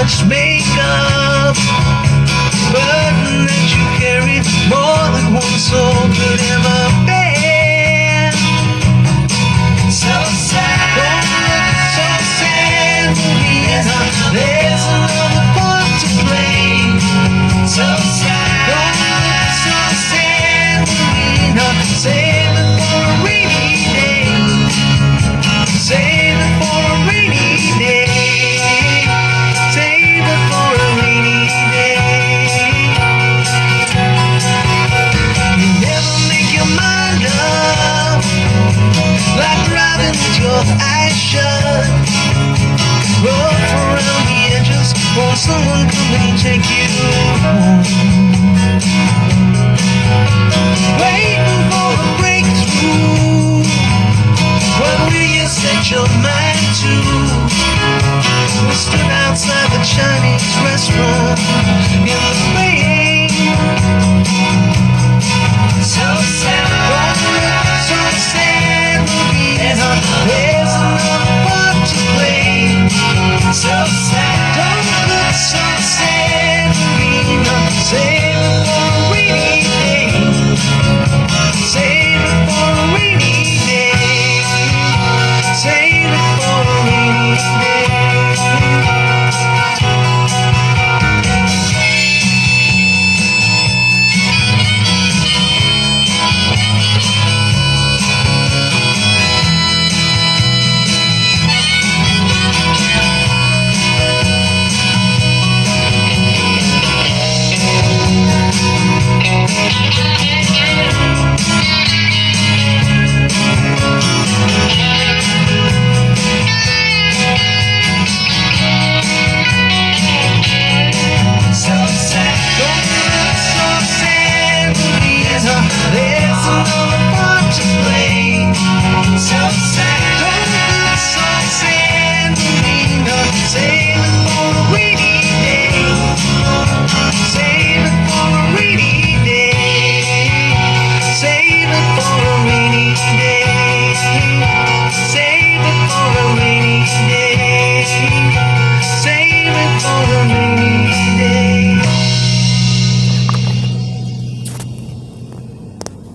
much makeup, burden that you carry more than one soul could ever bear. So sad, so sad, Marina. There's another part to play. So sad, so sad, Marina. Save it for a rainy day. Save it for a rainy day. Save it for a rainy day. You never make your mind up, like driving with your eyes shut. Rough around the edges, won't someone come and take you home? Waiting for a breakthrough. What will you set your mind to? We stood outside the Chinese restaurant in the rain. So sad, so sad, Marina. There's another part to play. So sad, don't look so sad, Marina. Save it for a rainy day. Save it for a rainy day. Save it for a rainy day. So sad, so sad, Marina. There's another part to play. So sad.